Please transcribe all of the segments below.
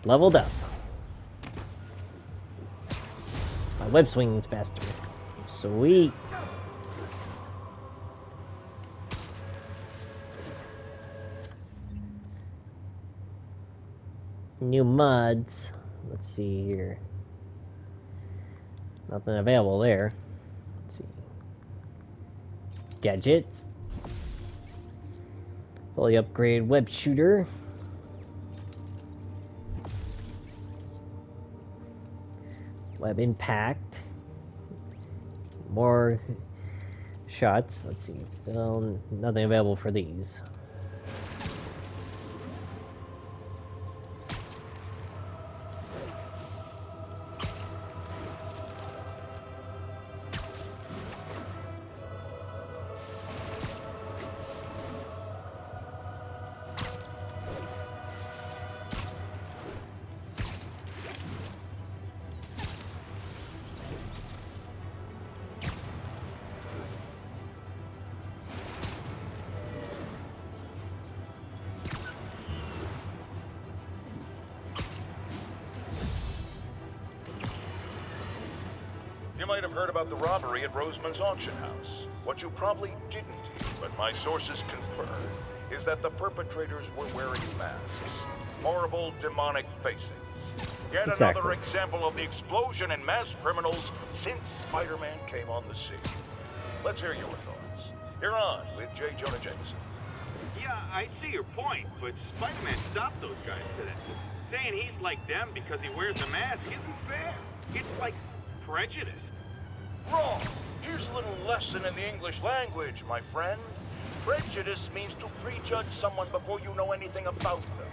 Leveled up. My web swinging's faster. Sweet. New mods. Let's see here. Nothing available there. Let's see. Gadgets. Fully upgraded web shooter. Web impact. More shots. Let's see. Still nothing available for these. You might have heard about the robbery at Roseman's auction house. What you probably didn't hear, but my sources confirm, is that the perpetrators were wearing masks. Horrible, demonic faces. Yet another example of the explosion in mass criminals since Spider-Man came on the scene. Let's hear your thoughts. You're on with J. Jonah Jameson. Yeah, I see your point, but Spider-Man stopped those guys today. Saying he's like them because he wears a mask isn't fair. It's like prejudice. Wrong. Here's a little lesson in the English language, my friend. Prejudice means to prejudge someone before you know anything about them.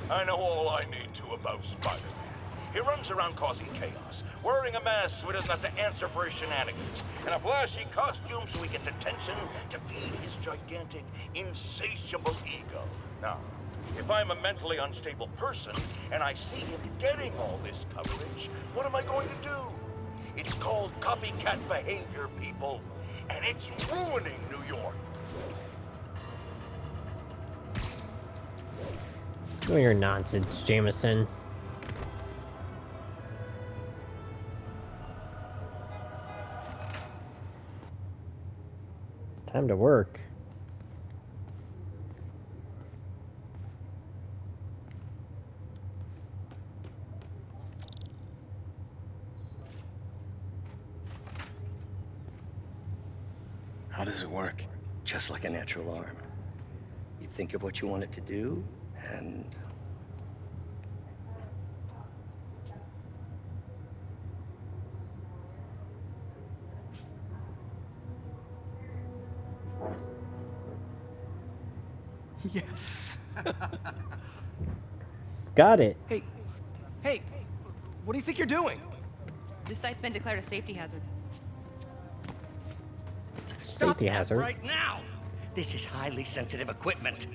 I know all I need to about Spider-Man. He runs around causing chaos, wearing a mask so he doesn't have to answer for his shenanigans, and a flashy costume so he gets attention to feed his gigantic, insatiable ego. Now, if I'm a mentally unstable person and I see him getting all this coverage, what am I going to do? It's called copycat behavior, people, and it's ruining New York. No, your nonsense, Jameson. Time to work. How does it work? Just like a natural arm. You think of what you want it to do, and... Yes. Got it. Hey, what do you think you're doing? This site's been declared a safety hazard. Stop Safety that hazard. right now! This is highly sensitive equipment.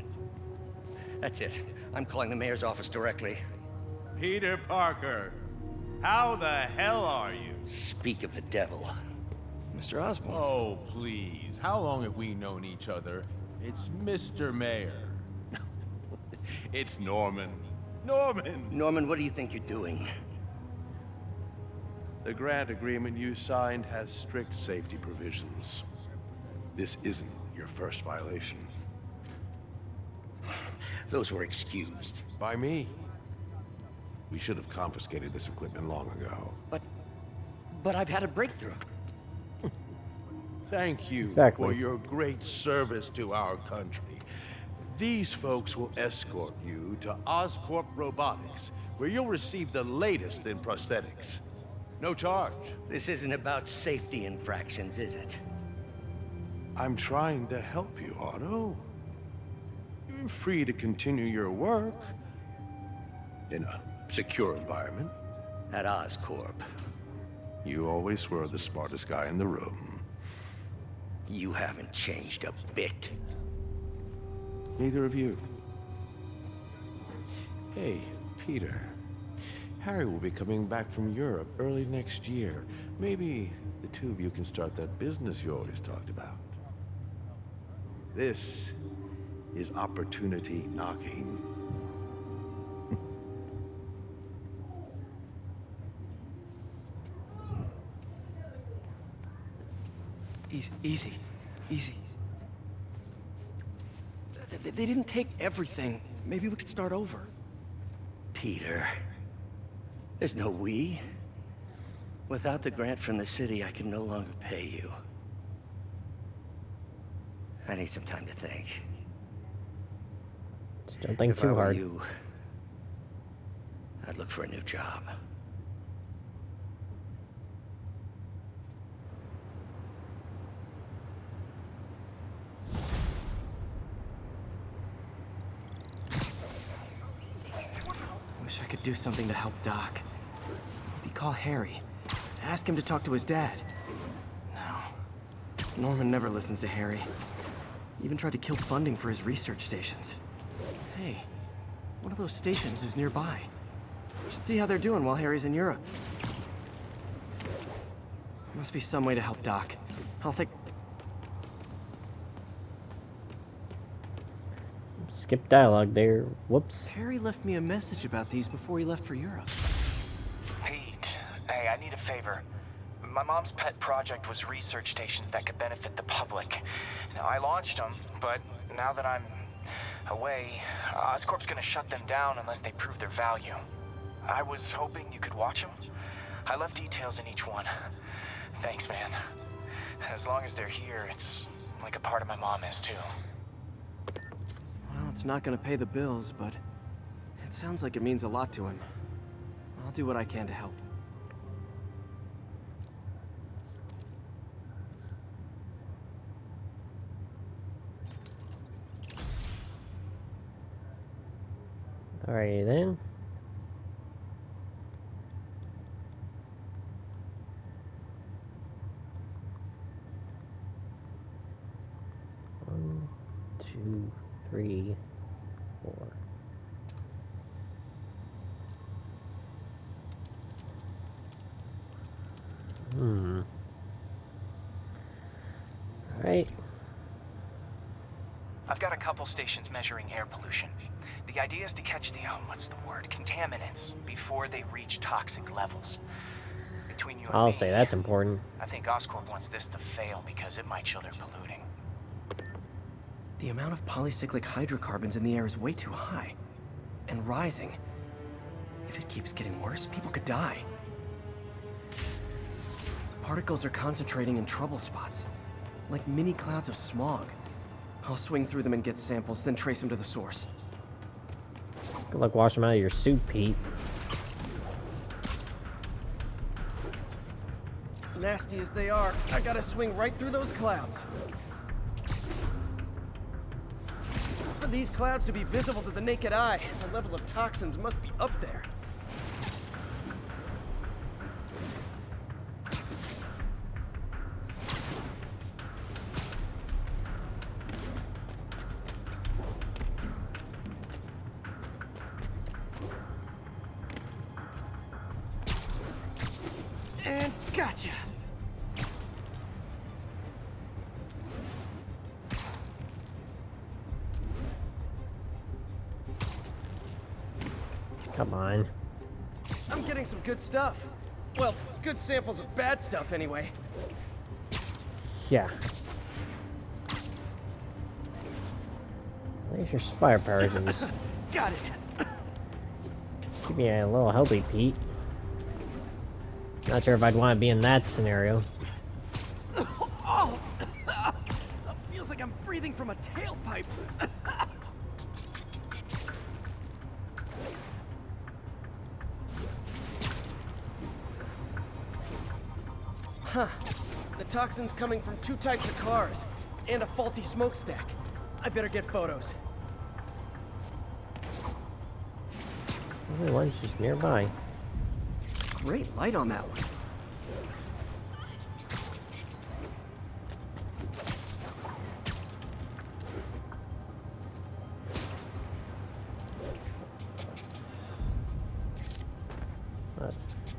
That's it. I'm calling the mayor's office directly. Peter Parker, how the hell are you? Speak of the devil. Mr. Osborn. Oh, please. How long have we known each other? It's Mr. Mayor. It's Norman. Norman! Norman, what do you think you're doing? The grant agreement you signed has strict safety provisions. This isn't your first violation. Those were excused. By me. We should have confiscated this equipment long ago. But I've had a breakthrough. Thank you Exactly. for your great service to our country. These folks will escort you to Oscorp Robotics, where you'll receive the latest in prosthetics. No charge. This isn't about safety infractions, is it? I'm trying to help you, Otto. You're free to continue your work in a secure environment. At Oscorp. You always were the smartest guy in the room. You haven't changed a bit. Neither of you. Hey, Peter. Harry will be coming back from Europe early next year. Maybe the two of you can start that business you always talked about. This is opportunity knocking. Easy. They didn't take everything. Maybe we could start over. Peter, there's no we. Without the grant from the city, I can no longer pay you. I need some time to think. Just don't think If I too were hard. you, I'd look for a new job. Wish I could do something to help Doc. Maybe call Harry. Ask him to talk to his dad. No. Norman never listens to Harry. He even tried to kill funding for his research stations. Hey, one of those stations is nearby. We should see how they're doing while Harry's in Europe. Must be some way to help Doc. I'll think... Skip dialogue there. Whoops. Harry left me a message about these before he left for Europe. Pete, hey, I need a favor. My mom's pet project was research stations that could benefit the public. Now, I launched them, but now that I'm away, Oscorp's gonna shut them down unless they prove their value. I was hoping you could watch them. I left details in each one. Thanks, man. As long as they're here, it's like a part of my mom is, too. Well, it's not gonna pay the bills, but it sounds like it means a lot to him. I'll do what I can to help. Alrighty then. One, two, three, four. Alright. I've got a couple stations measuring air pollution. The idea is to catch the, what's the word, contaminants before they reach toxic levels. Between you and I'll me, say that's important. I think Oscorp wants this to fail because it might show they're polluting. The amount of polycyclic hydrocarbons in the air is way too high. And rising. If it keeps getting worse, people could die. The particles are concentrating in trouble spots. Like mini clouds of smog. I'll swing through them and get samples, then trace them to the source. Good luck washing them out of your suit, Pete. Nasty as they are, I gotta swing right through those clouds. For these clouds to be visible to the naked eye, the level of toxins must be up there. And gotcha! Come on. I'm getting some good stuff. Well, good samples of bad stuff anyway. Yeah. Where's your firepower engines? Got it! Keep me a little healthy, Pete. Not sure if I'd want to be in that scenario. Oh! Feels like I'm breathing from a tailpipe. Huh. The toxin's coming from 2 types of cars, and a faulty smokestack. I better get photos. Only one's just nearby. Great light on that one.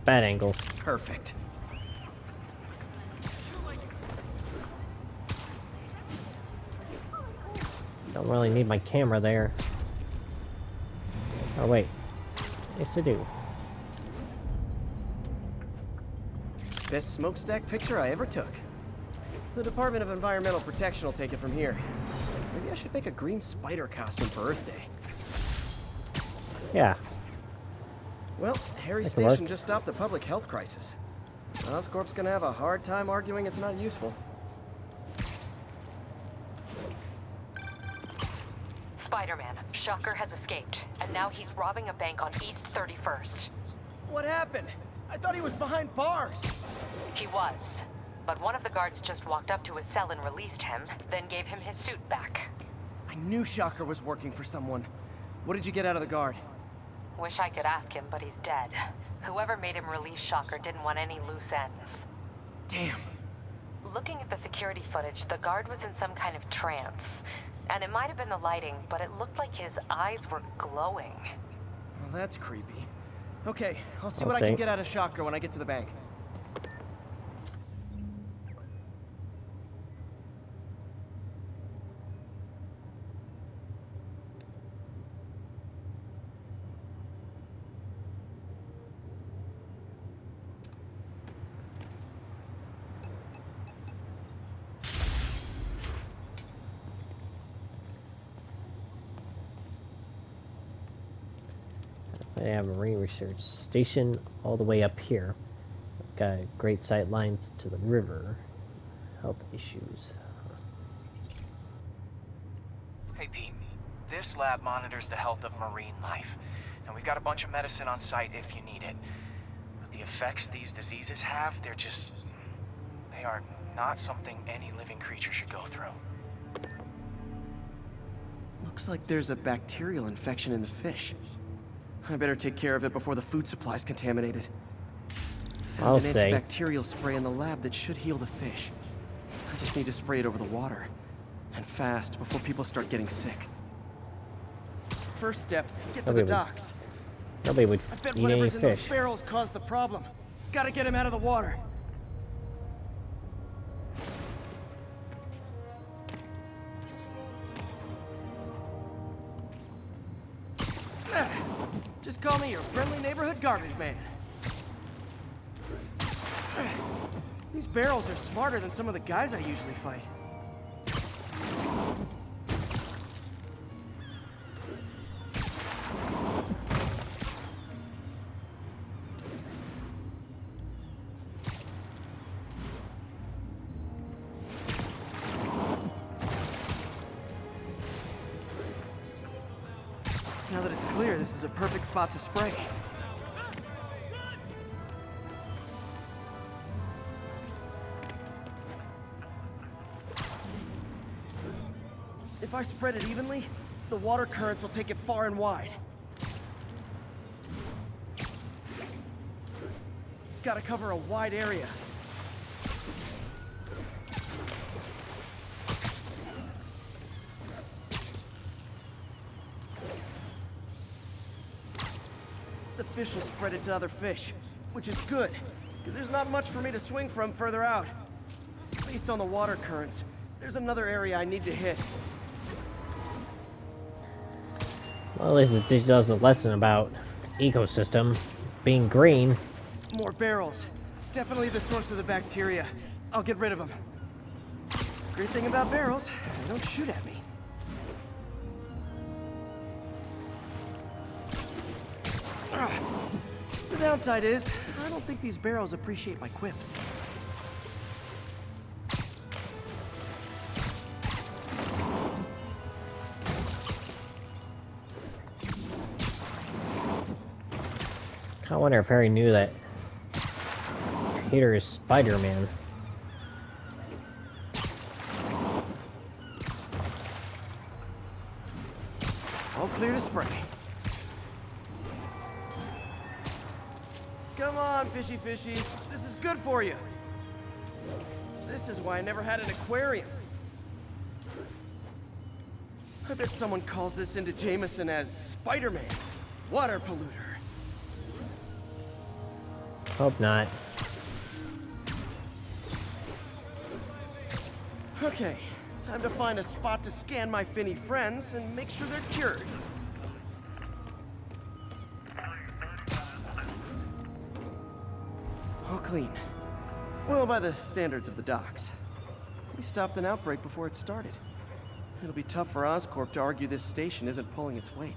Bad angle. Perfect. Don't really need my camera there. Oh wait. Yes I do. Best smokestack picture I ever took. The Department of Environmental Protection will take it from here. Maybe I should make a green spider costume for Earth Day. Yeah. Well, Harry That can work. Station just stopped a public health crisis. Oscorp's gonna have a hard time arguing it's not useful. Spider-Man, Shocker has escaped, and now he's robbing a bank on East 31st. What happened? I thought he was behind bars. He was, but one of the guards just walked up to his cell and released him, then gave him his suit back. I knew Shocker was working for someone. What did you get out of the guard? Wish I could ask him, but he's dead. Whoever made him release Shocker didn't want any loose ends. Damn. Looking at the security footage, the guard was in some kind of trance. And it might have been the lighting, but it looked like his eyes were glowing. Well, that's creepy. Okay, I'll see I'll what I can see. get out of Shocker when I get to the bank. They have a marine research station all the way up here. It's got great sight lines to the river. Health issues. Hey, Pete. This lab monitors the health of marine life. And we've got a bunch of medicine on site if you need it. But the effects these diseases have, they are not something any living creature should go through. Looks like there's a bacterial infection in the fish. I better take care of it before the food supply's contaminated. I'll Found an say. antibacterial spray in the lab that should heal the fish. I just need to spray it over the water. And fast, before people start getting sick. First step, get to the Nobody would- docks. Nobody would I bet eat any whatever's in those fish. barrels caused the problem. Gotta get him out of the water. Just call me your friendly neighborhood garbage man. These barrels are smarter than some of the guys I usually fight. Now that it's clear, this is a perfect spot to spray. If I spread it evenly, the water currents will take it far and wide. Gotta cover a wide area. The fish will spread it to other fish, which is good, because there's not much for me to swing from further out. Based on the water currents, there's another area I need to hit. Well, at least it teaches us a lesson about ecosystem. Being green. More barrels. Definitely the source of the bacteria. I'll get rid of them. Great thing about barrels, they don't shoot at me. The downside is, I don't think these barrels appreciate my quips. I wonder if Harry knew that Peter is Spider-Man. All clear to spray. Come on, fishy fishies. This is good for you. This is why I never had an aquarium. I bet someone calls this into Jameson as Spider-Man, water polluter. Hope not. Okay, time to find a spot to scan my finny friends and make sure they're cured. All clean. Well, by the standards of the docks. We stopped an outbreak before it started. It'll be tough for Oscorp to argue this station isn't pulling its weight.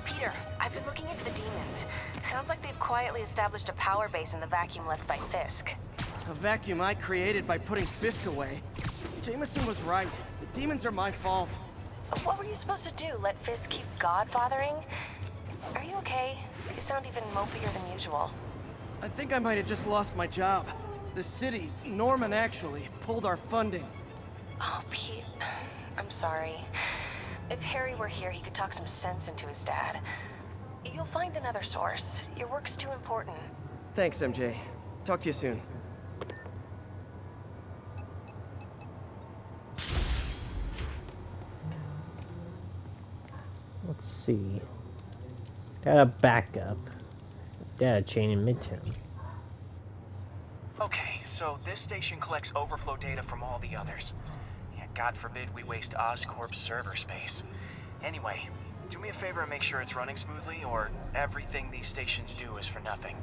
Peter, I've been looking into the demons. Sounds like they've quietly established a power base in the vacuum left by Fisk. A vacuum I created by putting Fisk away. Jameson was right. The demons are my fault. What were you supposed to do? Let Fisk keep godfathering? Are you okay? You sound even mopier than usual. I think I might have just lost my job. The city, Norman actually, pulled our funding. Oh, Pete. I'm sorry. If Harry were here, he could talk some sense into his dad. You'll find another source. Your work's too important. Thanks, MJ. Talk to you soon. Let's see. Got a backup. Data chain in Midtown. Okay, so this station collects overflow data from all the others. Yeah, God forbid we waste Oscorp's server space. Anyway, do me a favor and make sure it's running smoothly, or everything these stations do is for nothing.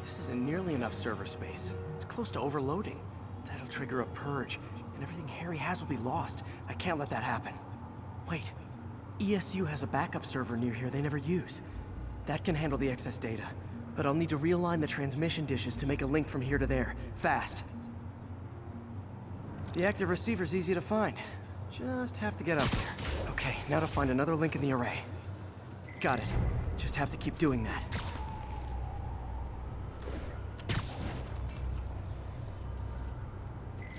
This isn't nearly enough server space. It's close to overloading. That'll trigger a purge, and everything Harry has will be lost. I can't let that happen. Wait. ESU has a backup server near here they never use. That can handle the excess data, but I'll need to realign the transmission dishes to make a link from here to there, fast. The active receiver's easy to find. Just have to get up there. Okay, now to find another link in the array. Got it. Just have to keep doing that.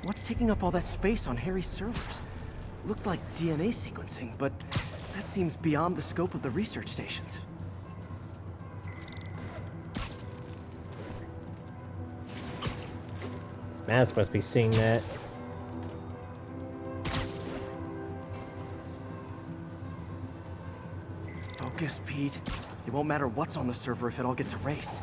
What's taking up all that space on Harry's servers? Looked like DNA sequencing, but that seems beyond the scope of the research stations. Matt's supposed to be seeing that. Focus, Pete. It won't matter what's on the server if it all gets erased.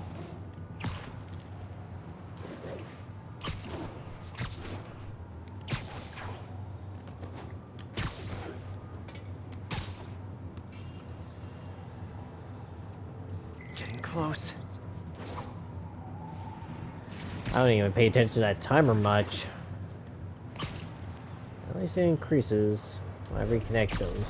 Getting close. I don't even pay attention to that timer much. At least it increases when I reconnect those.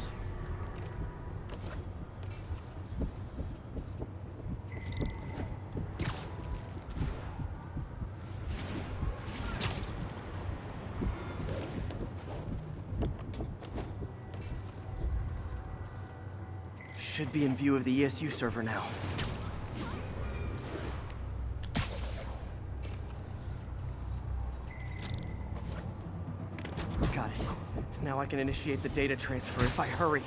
Should be in view of the ESU server now. Got it. Now I can initiate the data transfer if I hurry.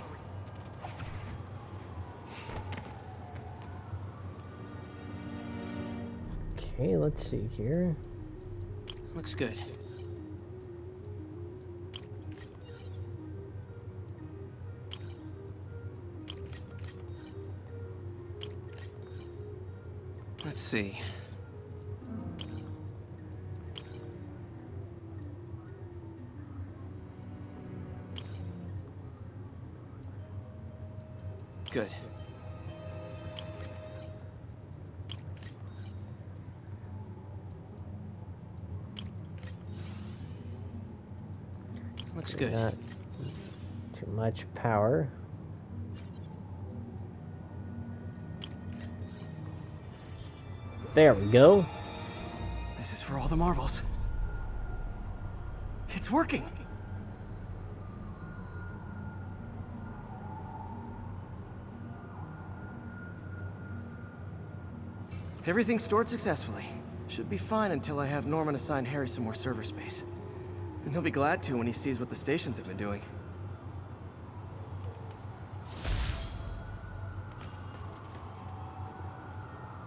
Okay, let's see here. Looks good. Let's see. Good. Looks good. Not too much power. There we go. This is for all the marbles. It's working! Everything's stored successfully. Should be fine until I have Norman assign Harry some more server space. And he'll be glad to when he sees what the stations have been doing.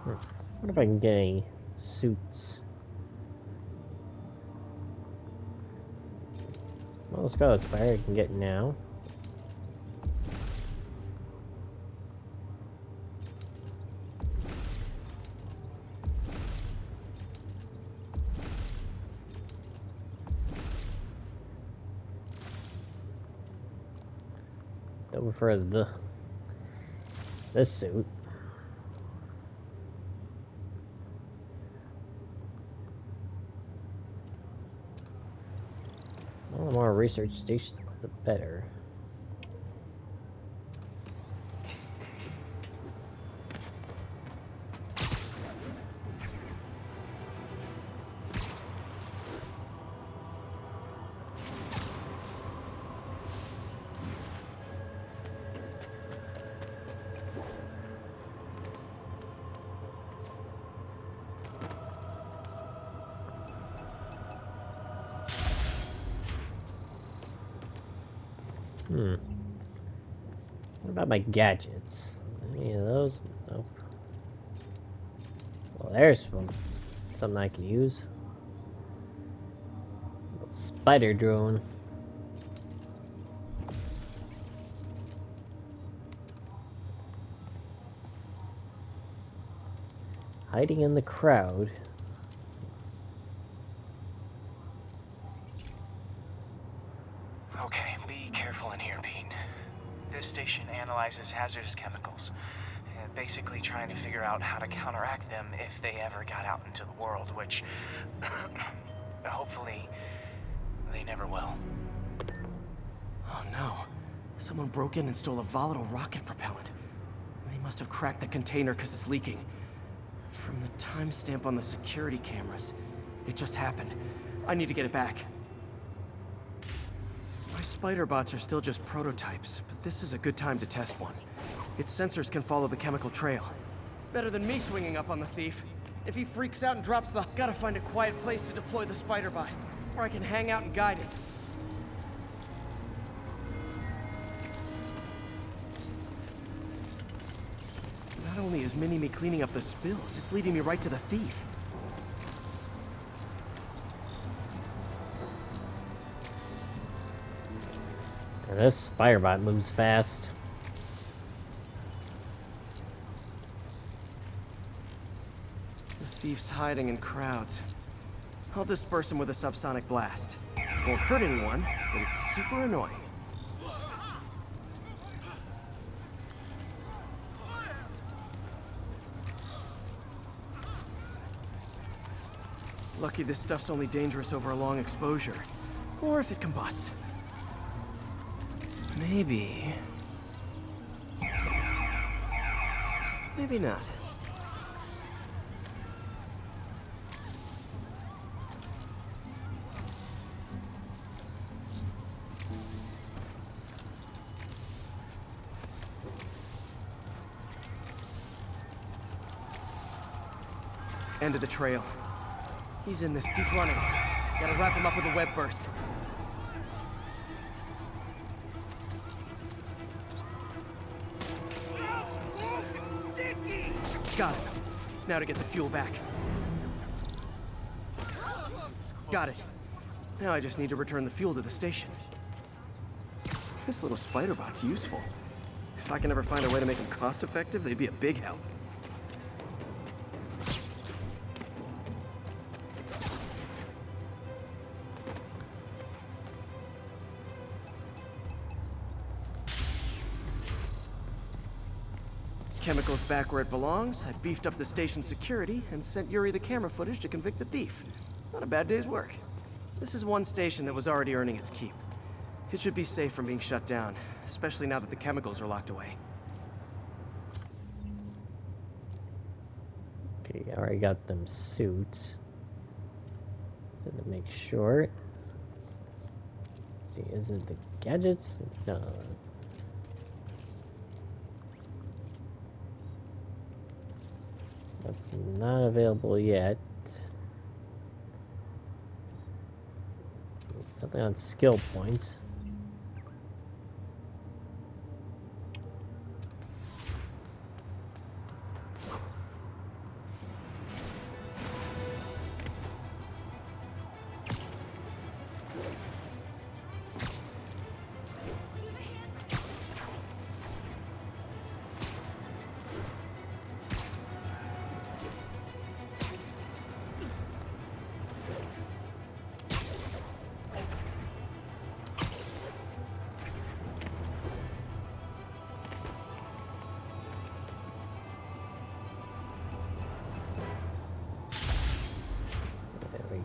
What if I can get any suits? Well, let's go. It's fire I can get now. Over for this suit. All the more research stations, the better. What about my gadgets? Any of those? Nope. Well, there's something I can use. Spider drone. Hiding in the crowd. Okay, be careful in here, Pete. This station analyzes hazardous chemicals, basically trying to figure out how to counteract them if they ever got out into the world, which hopefully they never will. Oh no. Someone broke in and stole a volatile rocket propellant. They must have cracked the container because it's leaking. From the timestamp on the security cameras, it just happened. I need to get it back. My spider bots are still just prototypes, but this is a good time to test one. Its sensors can follow the chemical trail. Better than me swinging up on the thief. If he freaks out and drops the... Gotta find a quiet place to deploy the spider bot, where I can hang out and guide it. Not only is Mini-Me cleaning up the spills, it's leading me right to the thief. This spider bot moves fast. The thief's hiding in crowds. I'll disperse him with a subsonic blast. Won't hurt anyone, but it's super annoying. Lucky this stuff's only dangerous over a long exposure. Or if it combusts. Maybe... maybe not. End of the trail. He's in this. He's running. Gotta wrap him up with a web burst. Got it. Now to get the fuel back. Got it. Now I just need to return the fuel to the station. This little spider bot's useful. If I can ever find a way to make them cost-effective, they'd be a big help. Chemicals back where it belongs. I beefed up the station security and sent Yuri the camera footage to convict the thief. Not a bad day's work. This is one station that was already earning its keep. It should be safe from being shut down, especially now that the chemicals are locked away. Okay, I already got them suits. So to make sure. Let's see, is it the gadgets? No. That's not available yet. Nothing on skill points.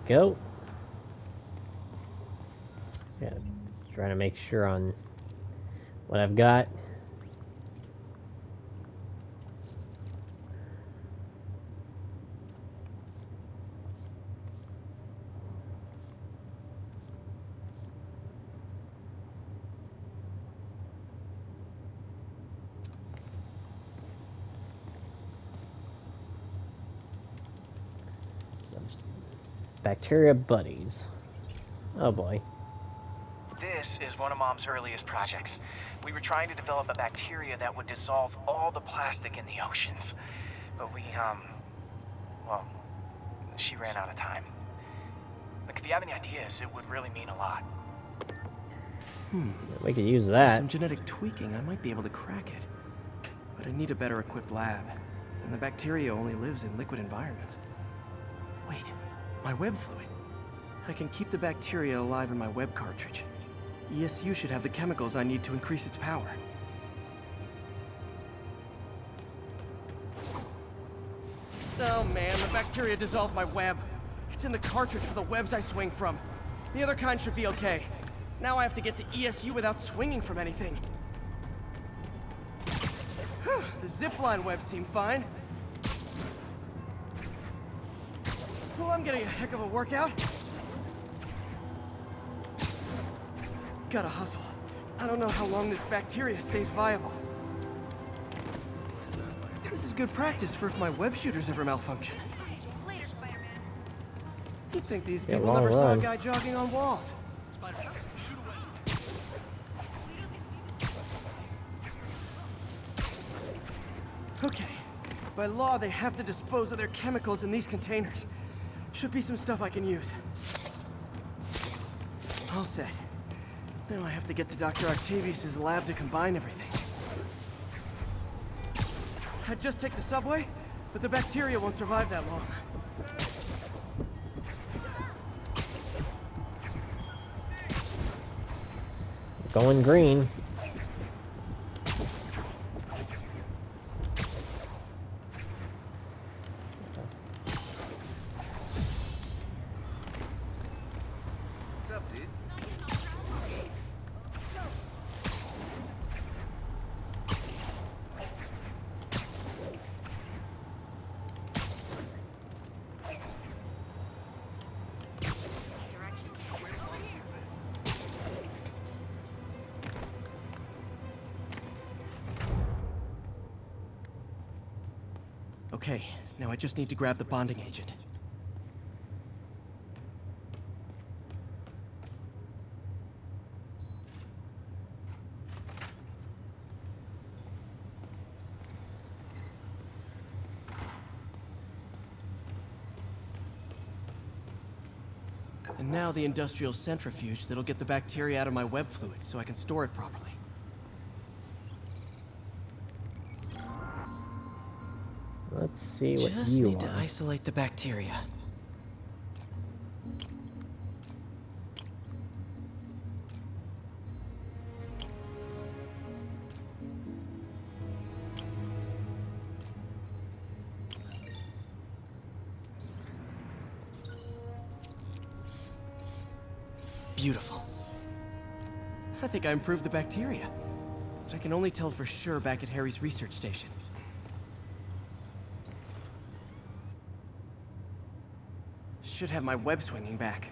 Go. Yeah, trying to make sure on what I've got. Bacteria buddies. Oh boy. This is one of Mom's earliest projects. We were trying to develop a bacteria that would dissolve all the plastic in the oceans. But well, she ran out of time. Look, if you have any ideas, it would really mean a lot. We could use With that. some genetic tweaking, I might be able to crack it. But I need a better equipped lab. And the bacteria only lives in liquid environments. Wait, my web fluid. I can keep the bacteria alive in my web cartridge. ESU should have the chemicals I need to increase its power. Oh man, the bacteria dissolved my web. It's in the cartridge for the webs I swing from. The other kind should be okay. Now I have to get to ESU without swinging from anything. The zipline webs seem fine. Well, I'm getting a heck of a workout. Gotta hustle. I don't know how long this bacteria stays viable. This is good practice for if my web shooters ever malfunction. Later, Spider-Man. You'd think these Yeah, people long never saw a run. guy jogging on walls. Okay. By law, they have to dispose of their chemicals in these containers. Should be some stuff I can use. All set. Now I have to get to Dr. Octavius' lab to combine everything. I'd just take the subway, but the bacteria won't survive that long. Going green. What's up, dude? Okay, now I just need to grab the bonding agent. And now the industrial centrifuge that'll get the bacteria out of my web fluid so I can store it properly. Let's see what Just you need to are. isolate the bacteria. Beautiful. I think I improved the bacteria. But I can only tell for sure back at Harry's research station. Should have my web swinging back.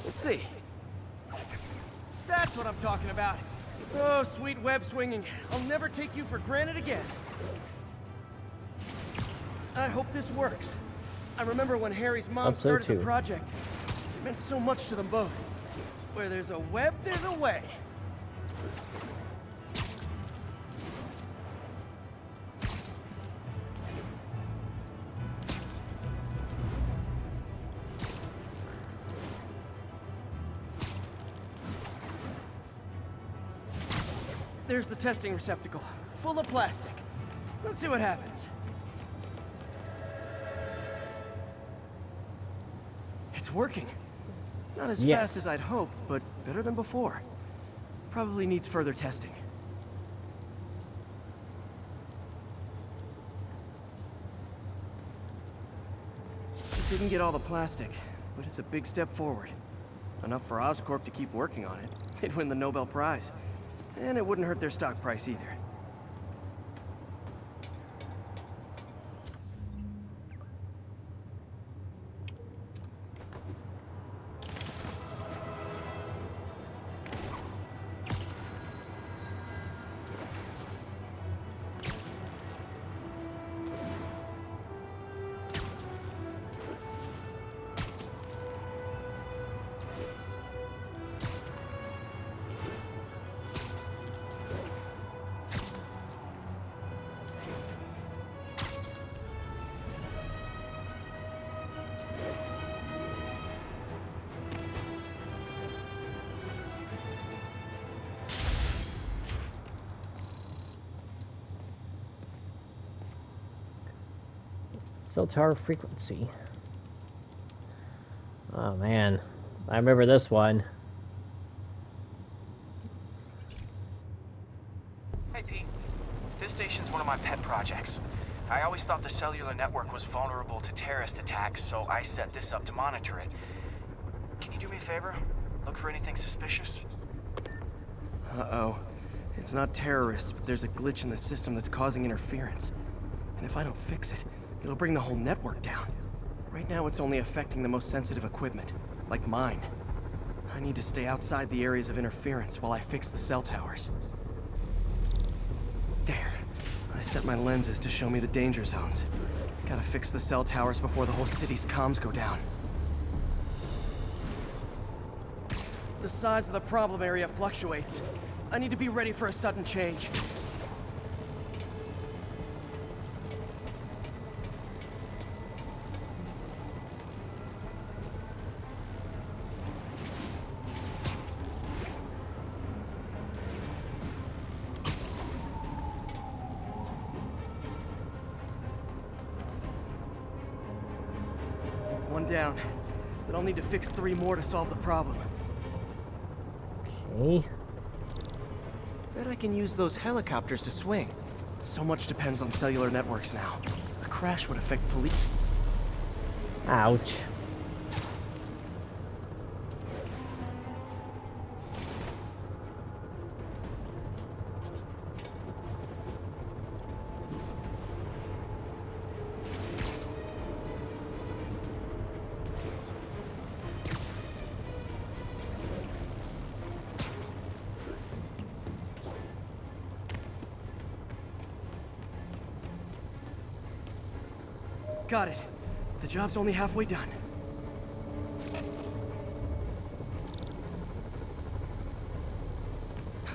Let's see. That's what I'm talking about. Oh, sweet web swinging. I'll never take you for granted again. I hope this works. I remember when Harry's mom started the project. It meant so much to them both. Where there's a web, there's a way. There's the testing receptacle, full of plastic. Let's see what happens. It's working. Not as fast as I'd hoped, but better than before. Probably needs further testing. It didn't get all the plastic, but it's a big step forward. Enough for Oscorp to keep working on it. They'd win the Nobel Prize. And it wouldn't hurt their stock price either. Cell tower frequency. Oh man, I remember this one. Hey Pete, this station's one of my pet projects. I always thought the cellular network was vulnerable to terrorist attacks, so I set this up to monitor it. Can you do me a favor? Look for anything suspicious? Uh-oh. It's not terrorists, but there's a glitch in the system that's causing interference. And if I don't fix it, it'll bring the whole network down. Right now, it's only affecting the most sensitive equipment, like mine. I need to stay outside the areas of interference while I fix the cell towers. There. I set my lenses to show me the danger zones. Gotta fix the cell towers before the whole city's comms go down. The size of the problem area fluctuates. I need to be ready for a sudden change. One down, but I'll need to fix 3 more to solve the problem. Okay. Bet I can use those helicopters to swing. So much depends on cellular networks now. A crash would affect police. Ouch. Got it. The job's only halfway done.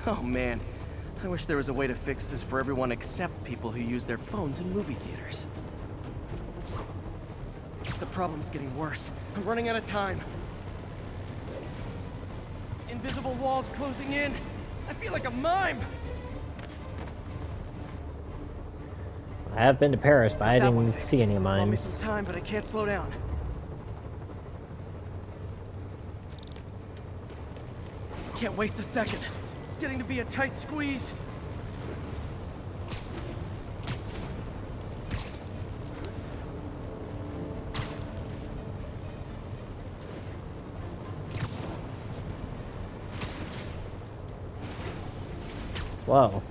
Oh man, I wish there was a way to fix this for everyone except people who use their phones in movie theaters. The problem's getting worse. I'm running out of time. Invisible walls closing in. I feel like a mime. I have been to Paris, but I didn't see any Bought me mimes. some time, but I can't slow down. Can't waste a second. Getting to be a tight squeeze. Whoa.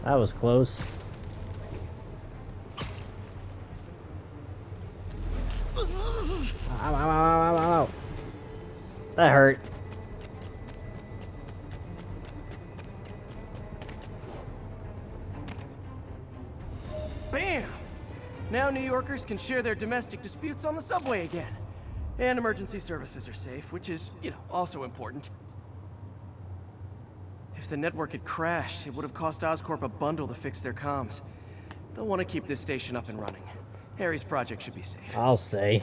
That was close. Ow, ow, ow, ow, ow, ow. That hurt. Bam! Now New Yorkers can share their domestic disputes on the subway again. And emergency services are safe, which is, also important. If the network had crashed, it would have cost Oscorp a bundle to fix their comms. They'll want to keep this station up and running. Harry's project should be safe. I'll say.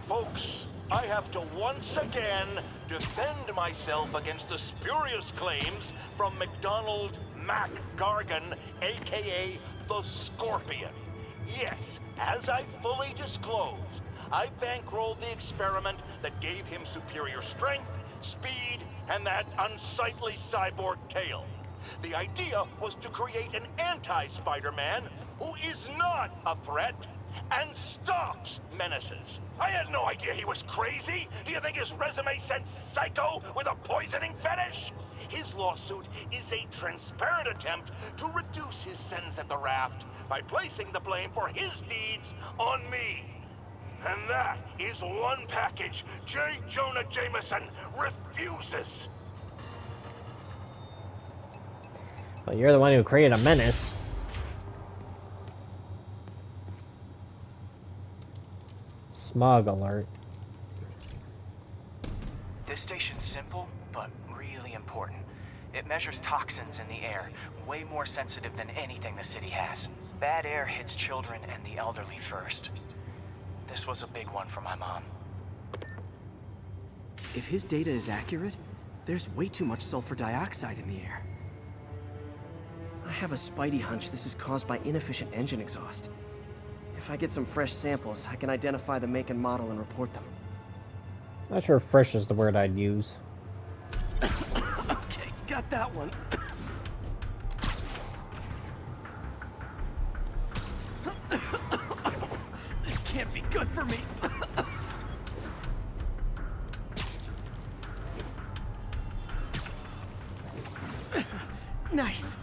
Folks, I have to once again defend myself against the spurious claims from McDonald Mac Gargan, aka the Scorpion. Yes, as I fully disclosed, I bankrolled the experiment that gave him superior strength, speed, and that unsightly cyborg tail. The idea was to create an anti-Spider-Man who is not a threat and stops menaces. I had no idea he was crazy. Do you think his resume said psycho with a poisoning fetish? His lawsuit is a transparent attempt to reduce his sentence at the raft by placing the blame for his deeds on me. And that is one package J. Jonah Jameson refuses. But you're the one who created a menace. Smog alert. This station's simple, but really important. It measures toxins in the air, way more sensitive than anything the city has. Bad air hits children and the elderly first. This was a big one for my mom. If his data is accurate, there's way too much sulfur dioxide in the air. I have a spidey hunch this is caused by inefficient engine exhaust. If I get some fresh samples, I can identify the make and model and report them. Not sure fresh is the word I'd use. Okay, got that one. This can't be good for me. Nice.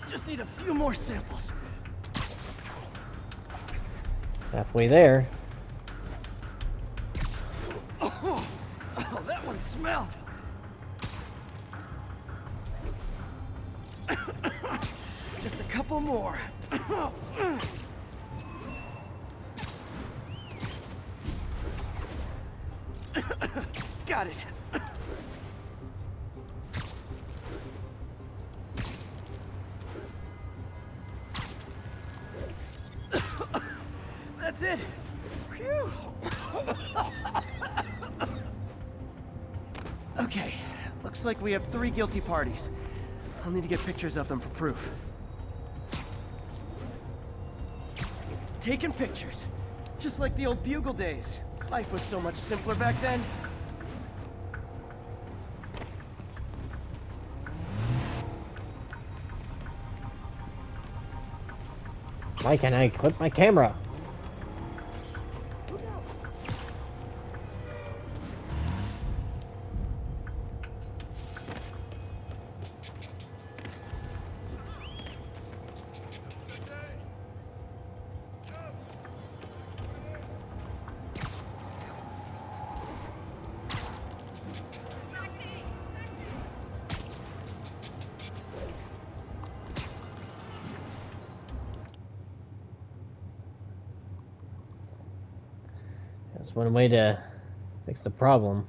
Just need a few more samples. Halfway there. Oh, that one smelled. Just a couple more. Got it. That's it. Phew. Okay, looks like we have 3 guilty parties. I'll need to get pictures of them for proof. Taking pictures. Just like the old Bugle days. Life was so much simpler back then. Why can't I clip my camera? That's one way to fix the problem.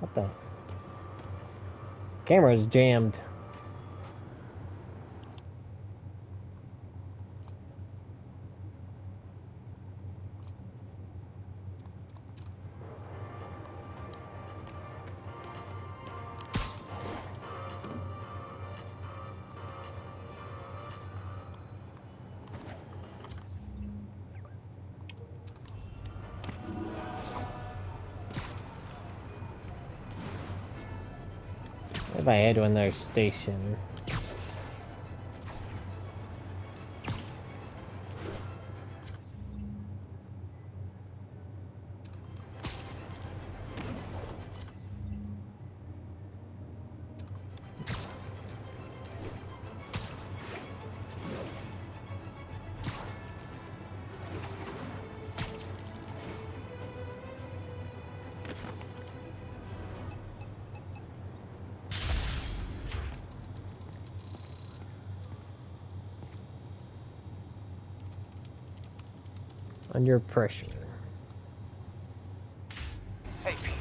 What the? Camera's jammed. If I head to another station. Under pressure. Hey, Pete.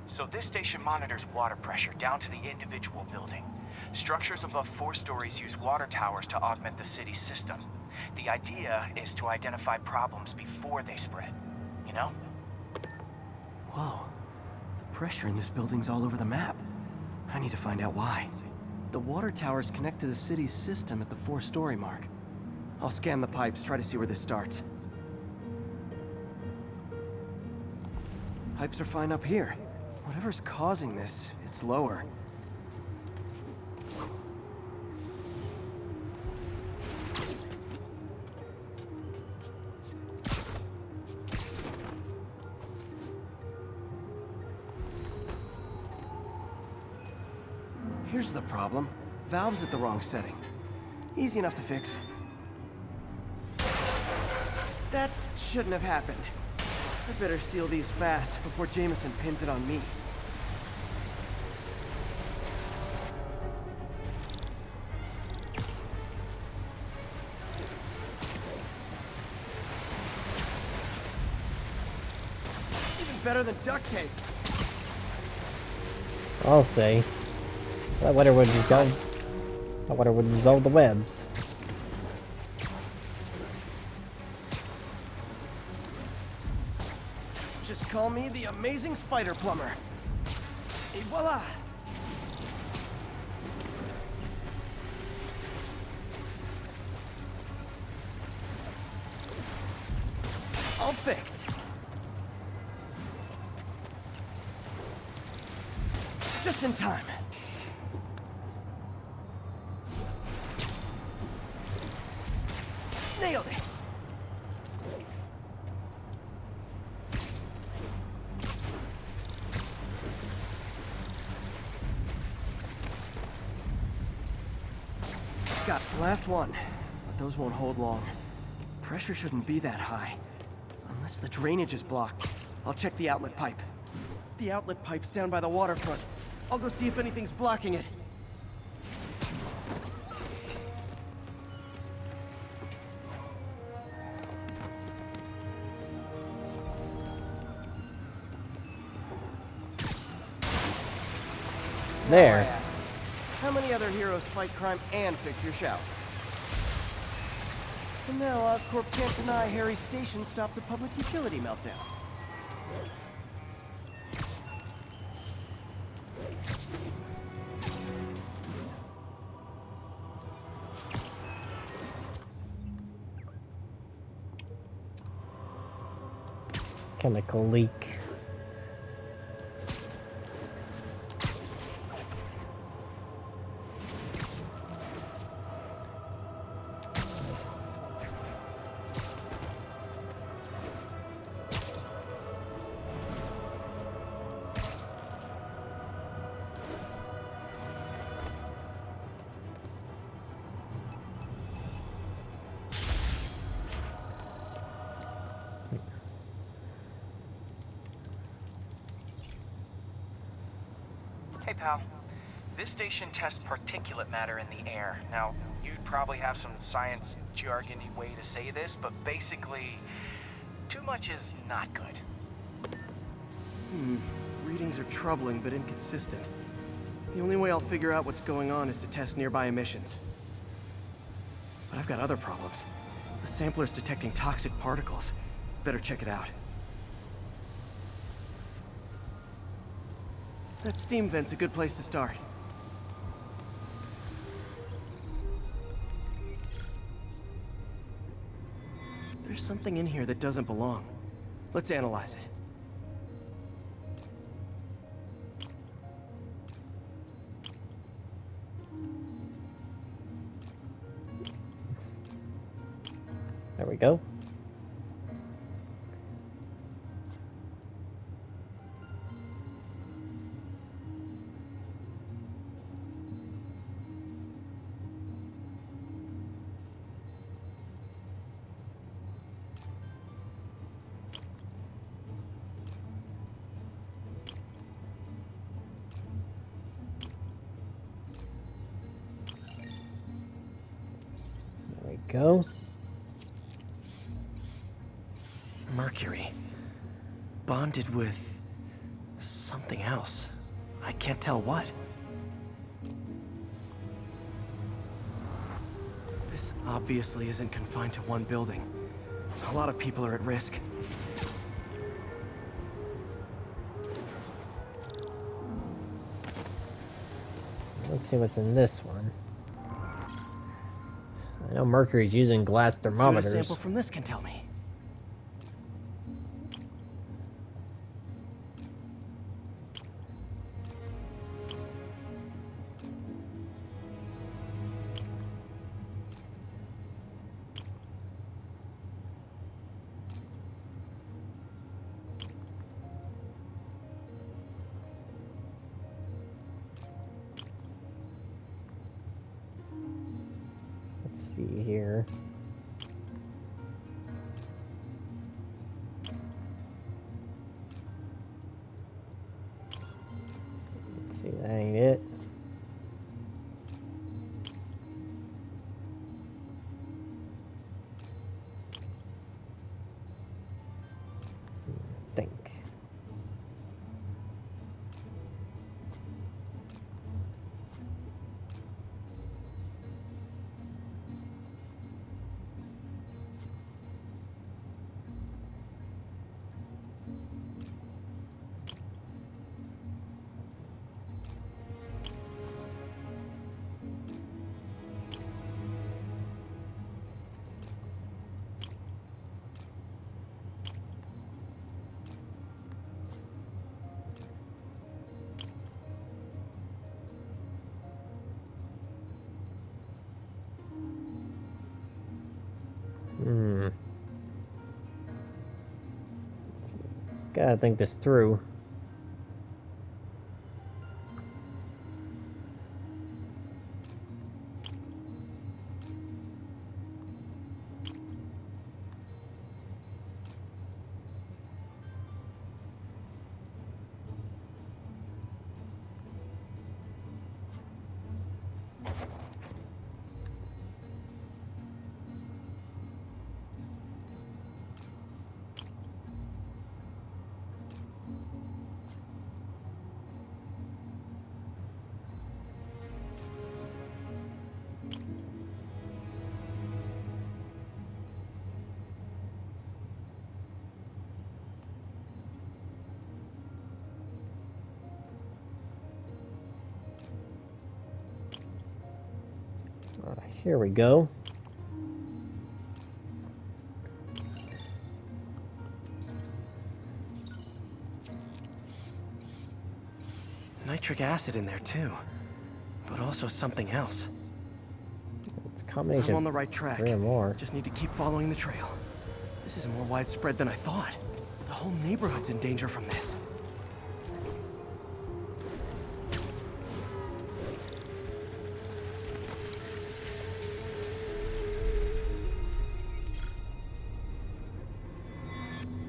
So this station monitors water pressure down to the individual building. Structures above 4 stories use water towers to augment the city's system. The idea is to identify problems before they spread, you know? Whoa. The pressure in this building's all over the map. I need to find out why. The water towers connect to the city's system at the 4-story mark. I'll scan the pipes, try to see where this starts. Pipes are fine up here. Whatever's causing this, it's lower. Here's the problem. Valve's at the wrong setting. Easy enough to fix. That shouldn't have happened. I better seal these fast before Jameson pins it on me. Even better than duct tape. I'll say. That water would dissolve. That water would dissolve the webs. Just call me the amazing spider plumber. Et voila! All fixed. Just in time. Nailed it. Got the last one, but those won't hold long. Pressure shouldn't be that high, unless the drainage is blocked. I'll check the outlet pipe. The outlet pipe's down by the waterfront. I'll go see if anything's blocking it. There. Now I ask, how many other heroes fight crime and fix your shower? And now Oscorp can't deny Harry's station stopped a public utility meltdown. Chemical leak. Hey, pal. This station tests particulate matter in the air. Now, you'd probably have some science jargony way to say this, but basically, too much is not good. Readings are troubling but inconsistent. The only way I'll figure out what's going on is to test nearby emissions. But I've got other problems. The sampler's detecting toxic particles. Better check it out. That steam vent's a good place to start. There's something in here that doesn't belong. Let's analyze it. There we go. There we go. Mercury. Bonded with something else. I can't tell what. This obviously isn't confined to one building. A lot of people are at risk. Let's see what's in this one. I know Mercury's using glass Let's see what a thermometers. sample from this can tell me. Let's see here. Let's see, that ain't it. Think. Gotta think this through. Here we go. Nitric acid in there too, but also something else. It's a combination I'm on the right track. 3 or more. Just need to keep following the trail. This is more widespread than I thought. The whole neighborhood's in danger from this.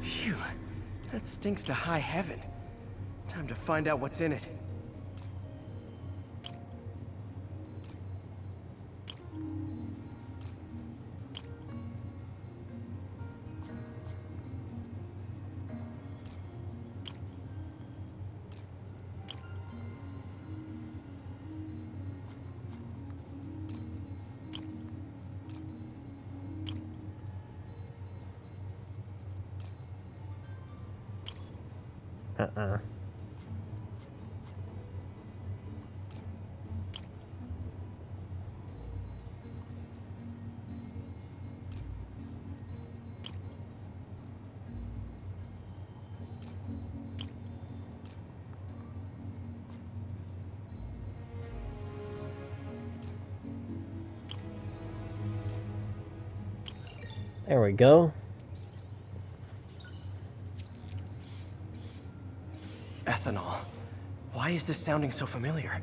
Phew, that stinks to high heaven. Time to find out what's in it. Uh-uh. There we go. Ethanol. Why is this sounding so familiar?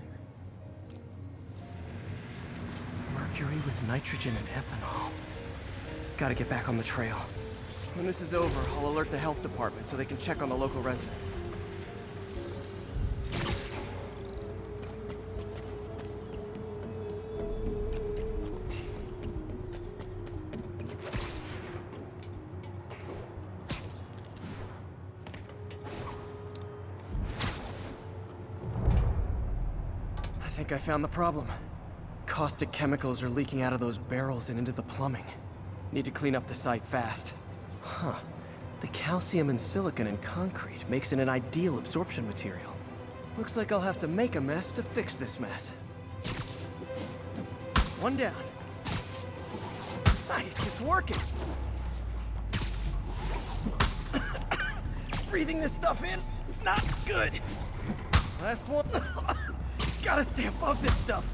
Mercury with nitrogen and ethanol. Gotta get back on the trail. When this is over, I'll alert the health department so they can check on the local residents. I think I found the problem. Caustic chemicals are leaking out of those barrels and into the plumbing. Need to clean up the site fast. Huh. The calcium and silicon in concrete makes it an ideal absorption material. Looks like I'll have to make a mess to fix this mess. One down. Nice, it's working! Breathing this stuff in, not good. Last one. Gotta stay above this stuff.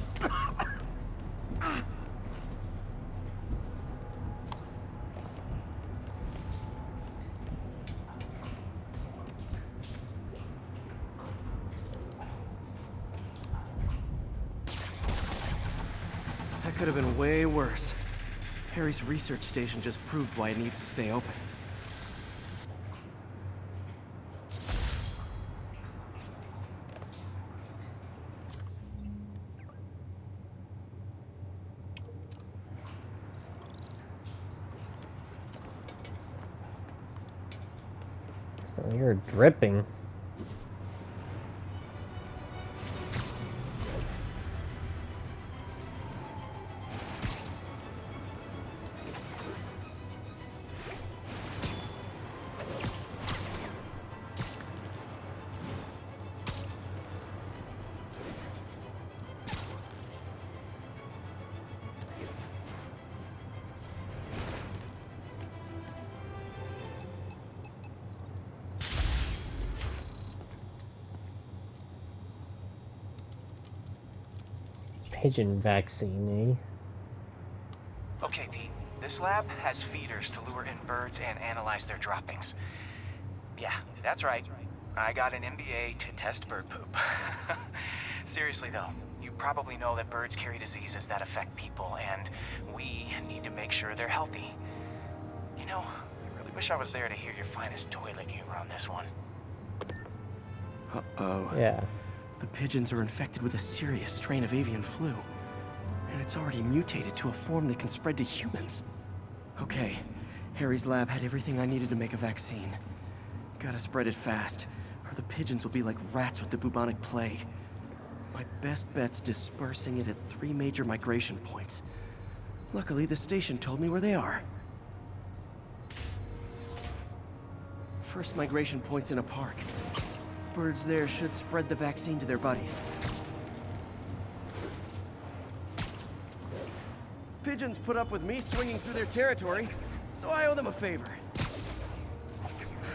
That could have been way worse. Harry's research station just proved why it needs to stay open. So you're dripping. Pigeon vaccine, eh? Okay, Pete. This lab has feeders to lure in birds and analyze their droppings. Yeah, that's right. I got an MBA to test bird poop. Seriously though, you probably know that birds carry diseases that affect people, and we need to make sure they're healthy. You know, I really wish I was there to hear your finest toilet humor on this one. Uh-oh. Yeah. The pigeons are infected with a serious strain of avian flu. And it's already mutated to a form that can spread to humans. Okay, Harry's lab had everything I needed to make a vaccine. Gotta spread it fast, or the pigeons will be like rats with the bubonic plague. My best bet's dispersing it at 3 major migration points. Luckily, the station told me where they are. First migration point's in a park. Birds there should spread the vaccine to their buddies. Pigeons put up with me swinging through their territory, so I owe them a favor.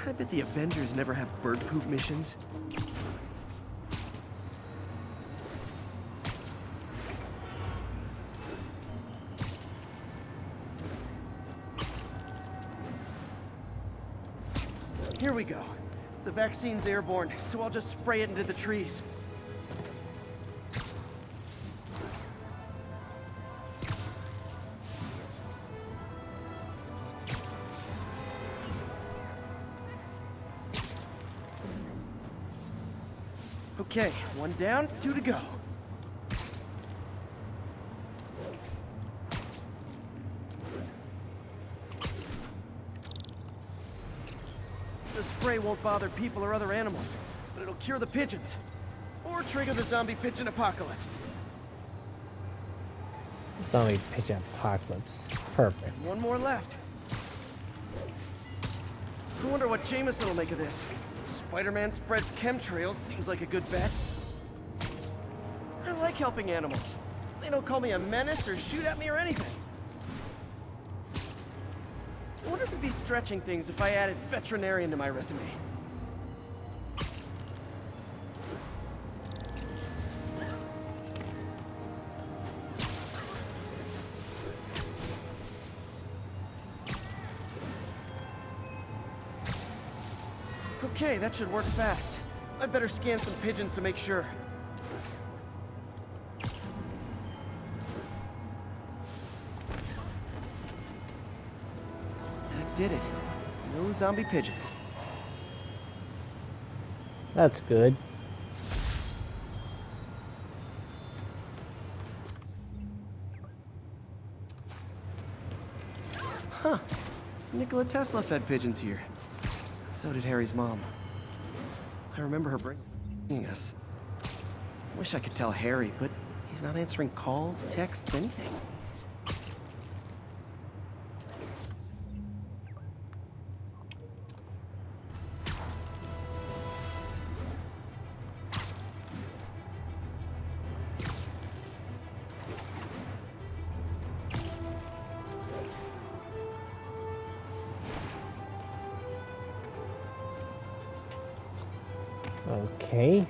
I bet the Avengers never have bird poop missions. Here we go. The vaccine's airborne, so I'll just spray it into the trees. Okay, 1 down, 2 to go. The spray won't bother people or other animals, but it'll cure the pigeons. Or trigger the zombie pigeon apocalypse. Zombie pigeon apocalypse. Perfect. 1 more left. I wonder what Jameson will make of this. Spider-Man spreads chemtrails seems like a good bet. I like helping animals. They don't call me a menace or shoot at me or anything. I wonder if it'd be stretching things if I added veterinarian to my resume. Okay, that should work fast. I better scan some pigeons to make sure. That did it. No zombie pigeons. That's good. Huh. Nikola Tesla fed pigeons here. So did Harry's mom. I remember her bringing us. Wish I could tell Harry, but he's not answering calls, texts, anything. Okay.